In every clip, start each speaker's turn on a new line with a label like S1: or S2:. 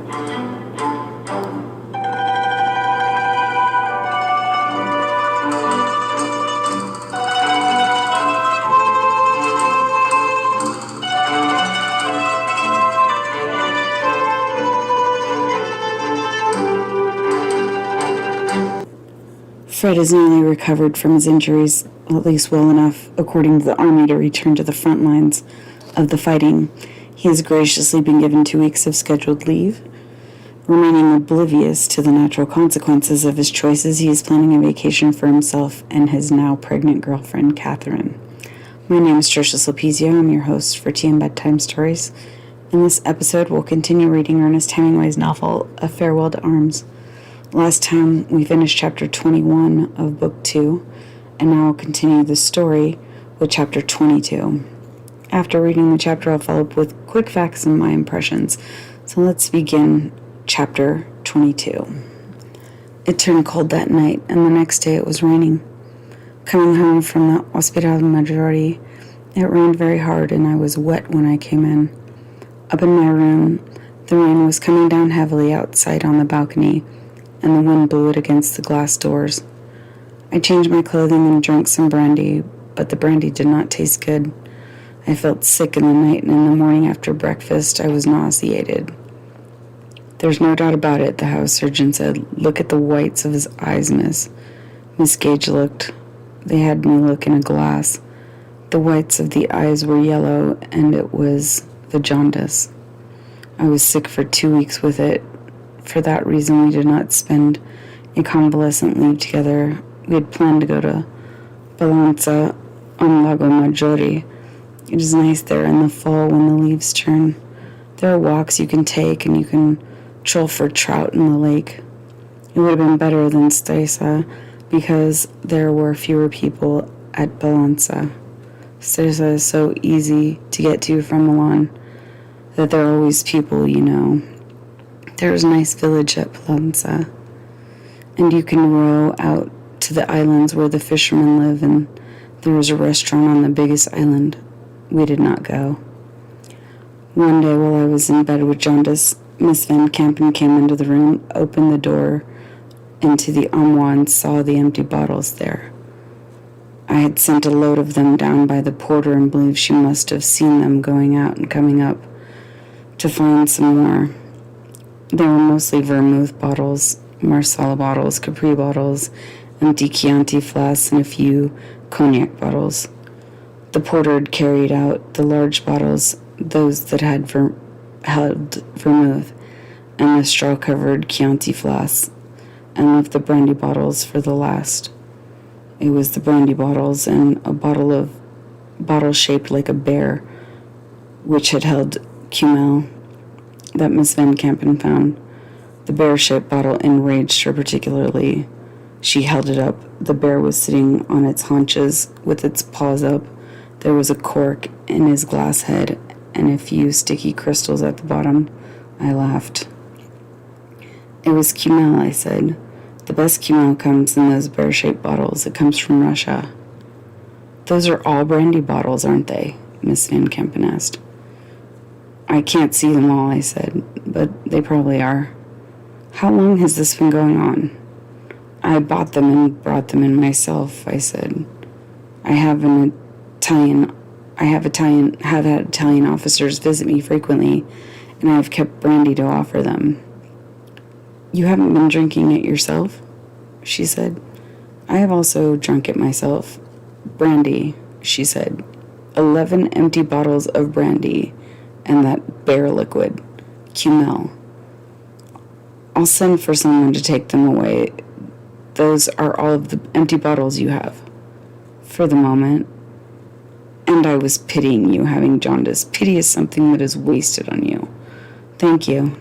S1: Fred is nearly recovered from his injuries, at least well enough, according to the army, to return to the front lines of the fighting. He has graciously been given 2 weeks of scheduled leave. Remaining oblivious to the natural consequences of his choices, he is planning a vacation for himself and his now pregnant girlfriend, Catherine. My name is Trisha Slapizio. I'm your host for Tea and Bedtime Stories. In this episode, we'll continue reading Ernest Hemingway's novel, A Farewell to Arms. Last time, we finished chapter 21 of book 2, and now we'll continue the story with chapter 22. After reading the chapter, I'll follow up with quick facts and my impressions. So let's begin chapter 22. It turned cold that night, and the next day it was raining. Coming home from the Hospital Maggiore, it rained very hard, and I was wet when I came in. Up in my room, the rain was coming down heavily outside on the balcony, and the wind blew it against the glass doors. I changed my clothing and drank some brandy, but the brandy did not taste good. I felt sick in the night, and in the morning after breakfast, I was nauseated. "There's no doubt about it," the house surgeon said. "Look at the whites of his eyes, miss." Miss Gage looked. They had me look in a glass. The whites of the eyes were yellow, and it was the jaundice. I was sick for 2 weeks with it. For that reason, we did not spend a convalescent leave together. We had planned to go to Balanza on Lago Maggiore. It is nice there in the fall when the leaves turn. There are walks you can take, and you can troll for trout in the lake. It would have been better than Stresa because there were fewer people at Balanza. Stresa is so easy to get to from Milan that there are always people, you know. There is a nice village at Balanza, and you can row out to the islands where the fishermen live, and there is a restaurant on the biggest island. We did not go. One day while I was in bed with jaundice, Miss Van Campen came into the room, opened the door into the armoire, and saw the empty bottles there. I had sent a load of them down by the porter and believed she must have seen them going out and coming up to find some more. They were mostly vermouth bottles, Marsala bottles, Capri bottles, empty Chianti flasks, and a few cognac bottles. The porter had carried out the large bottles, those that had held vermouth, and the straw-covered Chianti flasks, and left the brandy bottles for the last. It was the brandy bottles and a bottle shaped like a bear, which had held Cumel, that Miss Van Campen found. The bear-shaped bottle enraged her particularly. She held it up. The bear was sitting on its haunches with its paws up. There was a cork in his glass head and a few sticky crystals at the bottom. I laughed. "It was Cumel," I said. "The best Cumel comes in those bear-shaped bottles. It comes from Russia." "Those are all brandy bottles, aren't they?" Miss Van Campen asked. "I can't see them all," I said, "but they probably are." "How long has this been going on?" "I bought them and brought them in myself," I said. I have had Italian officers visit me frequently, and I have kept brandy to offer them." "You haven't been drinking it yourself?" she said. "I have also drunk it myself." "Brandy," she said. 11 empty bottles of brandy, and that bear liquid, Cumel. "I'll send for someone to take them away. Those are all of the empty bottles you have." "For the moment." "And I was pitying you having jaundice. Pity is something that is wasted on you." "Thank you."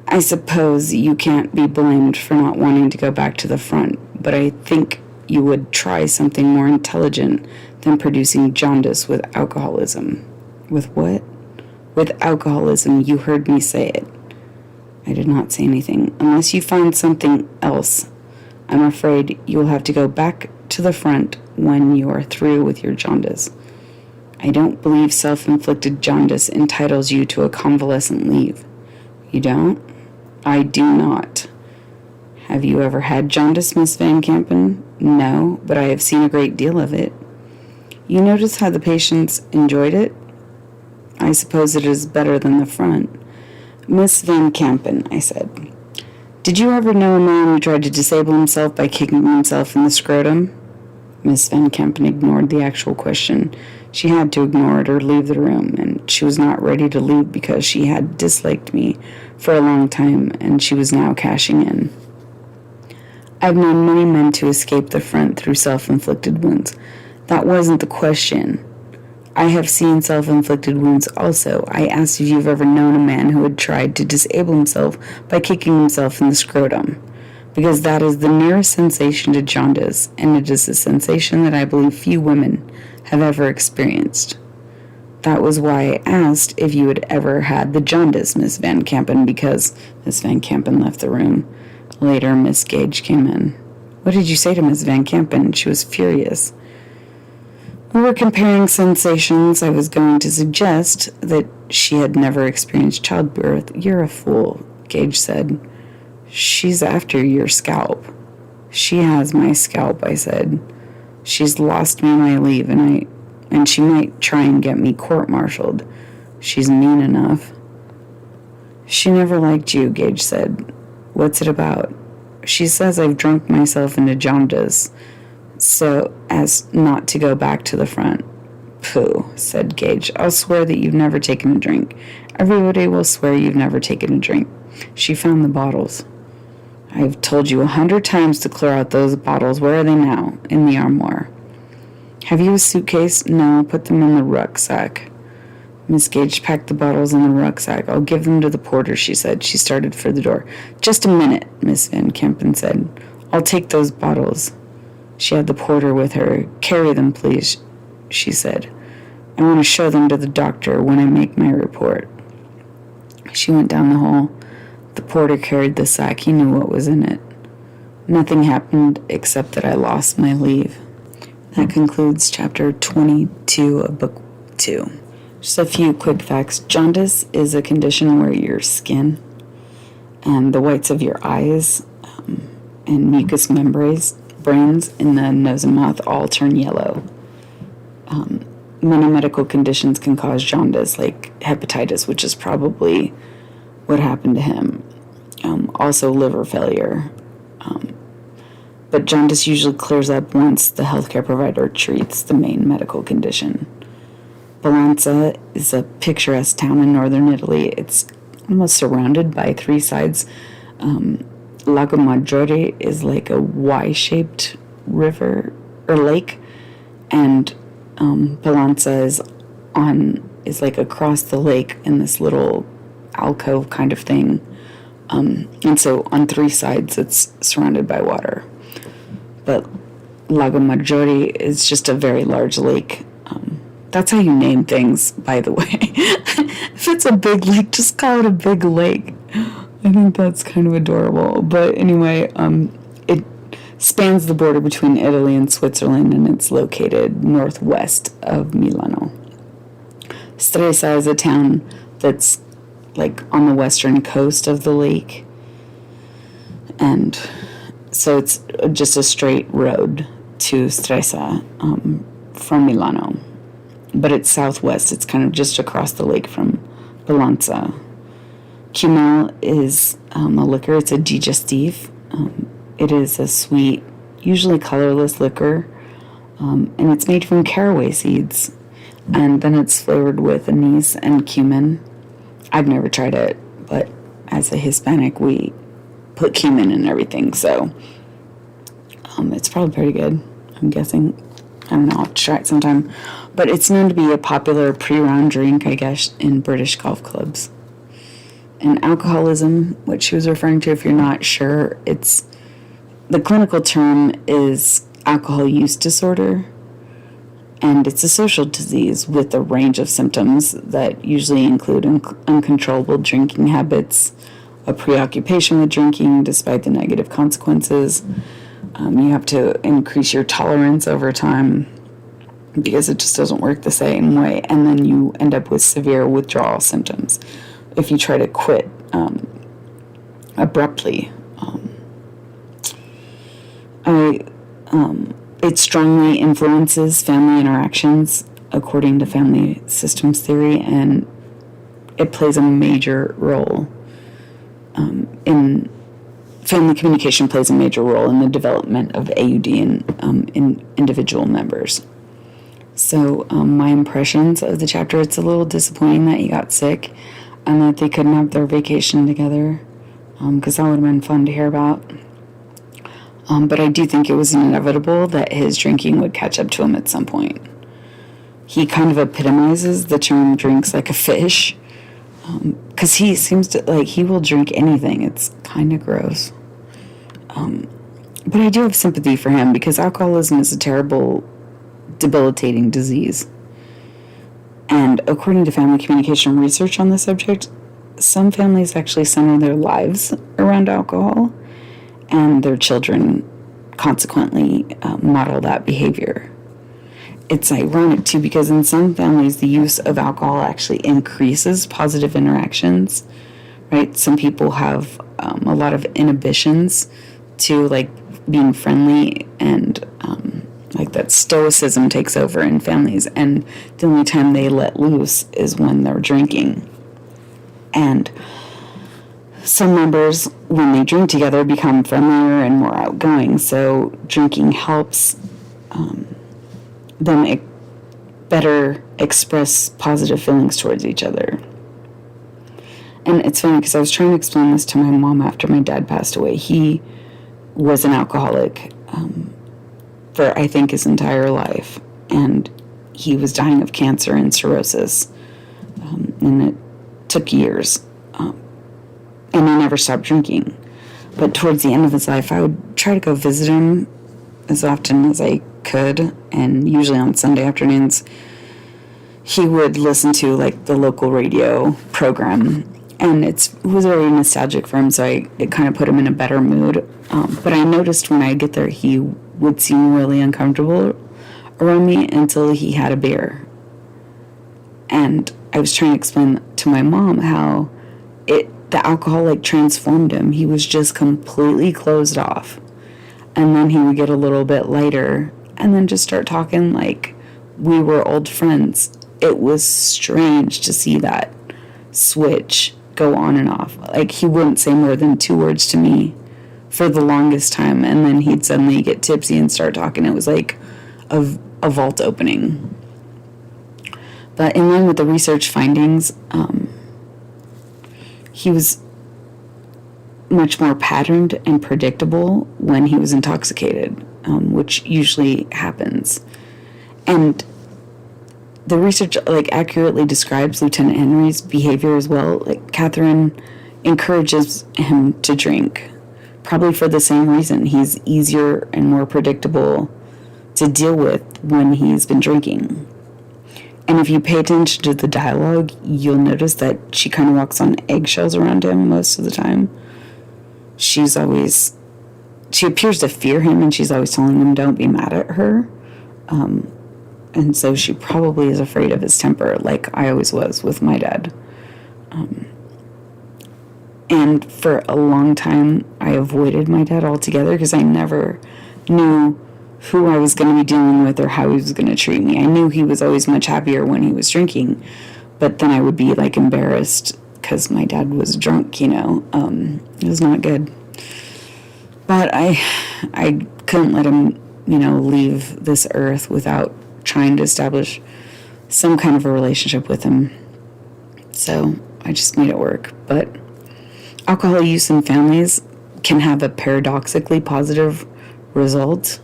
S1: "I suppose you can't be blamed for not wanting to go back to the front, but I think you would try something more intelligent than producing jaundice with alcoholism." "With what?" "With alcoholism. You heard me say it." I did not say anything. "Unless you find something else, I'm afraid you will have to go back to the front when you are through with your jaundice. I don't believe self-inflicted jaundice entitles you to a convalescent leave. You don't? I do not. Have you ever had jaundice, Miss Van Kampen? No, but I have seen a great deal of it. You notice how the patients enjoyed it? I suppose it is better than the front. Miss Van Kampen, I said, did you ever know a man who tried to disable himself by kicking himself in the scrotum? Miss Van Kampen ignored the actual question. She had to ignore it or leave the room, and she was not ready to leave because she had disliked me for a long time, and she was now cashing in. I've known many men to escape the front through self-inflicted wounds. That wasn't the question. I have seen self-inflicted wounds also. I asked if you've ever known a man who had tried to disable himself by kicking himself in the scrotum, because that is the nearest sensation to jaundice, and it is a sensation that I believe few women have ever experienced. That was why I asked if you had ever had the jaundice, Miss Van Kampen, because Miss Van Kampen left the room. Later, Miss Gage came in. What did you say to Miss Van Kampen? She was furious. We were comparing sensations. I was going to suggest that she had never experienced childbirth. You're a fool, Gage said. She's after your scalp. She has my scalp, I said. She's lost me my leave, and she might try and get me court-martialed. She's mean enough. She never liked you, Gage said. What's it about? She says I've drunk myself into jaundice, so as not to go back to the front. Pooh, said Gage. I'll swear that you've never taken a drink. Everybody will swear you've never taken a drink. She found the bottles. I've told you 100 times to clear out those bottles. Where are they now? In the armoire. Have you a suitcase? No, put them in the rucksack. Miss Gage packed the bottles in the rucksack. I'll give them to the porter, she said. She started for the door. Just a minute, Miss Van Kampen said. I'll take those bottles. She had the porter with her. Carry them, please, she said. I want to show them to the doctor when I make my report. She went down the hall. The porter carried the sack. He knew what was in it. Nothing happened except that I lost my leave. That concludes chapter 22 of book 2. Just a few quick facts. Jaundice is a condition where your skin and the whites of your eyes and mucous membranes in the nose and mouth all turn yellow. Many medical conditions can cause jaundice, like hepatitis, which is probably what happened to him. Also liver failure. But jaundice usually clears up once the healthcare provider treats the main medical condition. Balanza is a picturesque town in northern Italy. It's almost surrounded by 3 sides. Lago Maggiore is like a Y-shaped river or lake, and Balanza is like across the lake in this little alcove kind of thing. And so on 3 sides it's surrounded by water. But Lago Maggiore is just a very large lake. That's how you name things, by the way. If it's a big lake, just call it a big lake. I think that's kind of adorable. But anyway, it spans the border between Italy and Switzerland, and it's located northwest of Milano. Stresa is a town that's like on the western coast of the lake. And so it's just a straight road to Stresa from Milano. But it's southwest. It's kind of just across the lake from Balanza. Cumel is a liquor. It's a digestif. It is a sweet, usually colorless liquor, and it's made from caraway seeds. And then it's flavored with anise and cumin. I've never tried it, but as a Hispanic, we put cumin in everything, so it's probably pretty good, I'm guessing. I don't know, I'll try it sometime. But it's known to be a popular pre-round drink, I guess, in British golf clubs. And alcoholism, what she was referring to, if you're not sure, it's the clinical term is alcohol use disorder, and it's a social disease with a range of symptoms that usually include uncontrollable drinking habits, a preoccupation with drinking despite the negative consequences. You have to increase your tolerance over time because it just doesn't work the same way, and then you end up with severe withdrawal symptoms. if you try to quit abruptly. It strongly influences family interactions according to family systems theory, and it plays a major role in family communication plays a major role in the development of AUD in individual members. So my impressions of the chapter, it's a little disappointing that he got sick and that they couldn't have their vacation together, because that would have been fun to hear about. But I do think it was inevitable that his drinking would catch up to him at some point. He kind of epitomizes the term drinks like a fish, because he seems to, like, he will drink anything. It's kind of gross. But I do have sympathy for him, because alcoholism is a terrible, debilitating disease. And according to family communication research on the subject, some families actually center their lives around alcohol, and their children consequently model that behavior. It's ironic, too, because in some families, the use of alcohol actually increases positive interactions, right? Some people have a lot of inhibitions to, like, being friendly, and like that stoicism takes over in families, and the only time they let loose is when they're drinking. And some members, when they drink together, become friendlier and more outgoing, so drinking helps them better express positive feelings towards each other. And it's funny, because I was trying to explain this to my mom after my dad passed away. He was an alcoholic for, I think, his entire life, and he was dying of cancer and cirrhosis, and it took years, and he never stopped drinking. But towards the end of his life, I would try to go visit him as often as I could, and usually on Sunday afternoons he would listen to, like, the local radio program, and it was very nostalgic for him, so it kind of put him in a better mood. But I noticed when I get there, he would seem really uncomfortable around me until he had a beer. And I was trying to explain to my mom how the alcohol, like, transformed him. He was just completely closed off. And then he would get a little bit lighter and then just start talking like we were old friends. It was strange to see that switch go on and off. Like, he wouldn't say more than 2 words to me for the longest time, and then he'd suddenly get tipsy and start talking. It was like a vault opening. But in line with the research findings, he was much more patterned and predictable when he was intoxicated, which usually happens. And the research, like, accurately describes Lieutenant Henry's behavior as well. Like, Catherine encourages him to drink, probably for the same reason. He's easier and more predictable to deal with when he's been drinking. And if you pay attention to the dialogue, you'll notice that she kind of walks on eggshells around him most of the time. She appears to fear him, and she's always telling him, don't be mad at her. And so she probably is afraid of his temper, like I always was with my dad. And for a long time, I avoided my dad altogether because I never knew who I was going to be dealing with or how he was going to treat me. I knew he was always much happier when he was drinking, but then I would be, like, embarrassed because my dad was drunk, you know. It was not good. But I couldn't let him, you know, leave this earth without trying to establish some kind of a relationship with him. So I just made it work. But alcohol use in families can have a paradoxically positive result.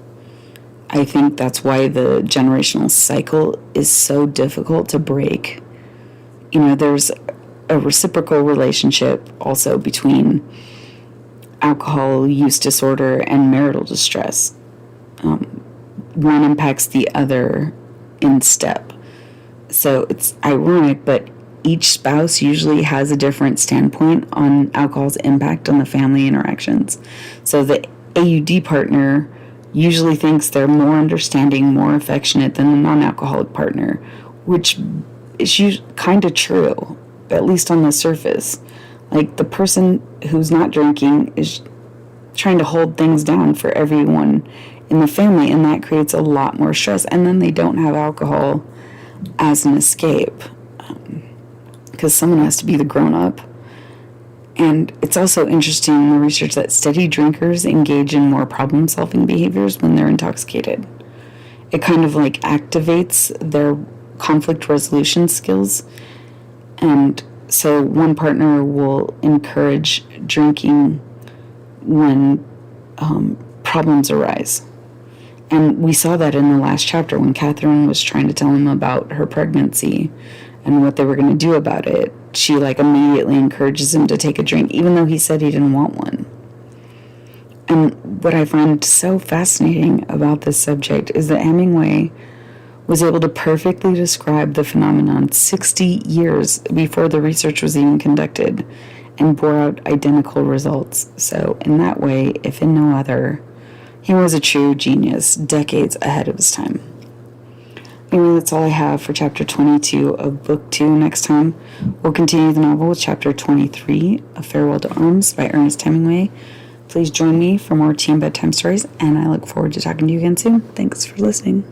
S1: I think that's why the generational cycle is so difficult to break. You know, there's a reciprocal relationship also between alcohol use disorder and marital distress. One impacts the other in step. So it's ironic, but each spouse usually has a different standpoint on alcohol's impact on the family interactions. So the AUD partner usually thinks they're more understanding, more affectionate than the non-alcoholic partner, which is kind of true. at least on the surface. Like, the person who's not drinking is trying to hold things down for everyone in the family, and that creates a lot more stress. And then they don't have alcohol as an escape, because someone has to be the grown-up. And it's also interesting in the research that steady drinkers engage in more problem-solving behaviors when they're intoxicated. It kind of like activates their conflict resolution skills. And so one partner will encourage drinking when problems arise. And we saw that in the last chapter when Catherine was trying to tell him about her pregnancy and what they were going to do about it. She like immediately encourages him to take a drink, even though he said he didn't want one. And what I find so fascinating about this subject is that Hemingway was able to perfectly describe the phenomenon 60 years before the research was even conducted and bore out identical results. So in that way, if in no other, he was a true genius, decades ahead of his time. Anyway, that's all I have for chapter 22 of book 2. Next time, we'll continue the novel with chapter 23, A Farewell to Arms by Ernest Hemingway. Please join me for more teen bedtime stories, and I look forward to talking to you again soon. Thanks for listening.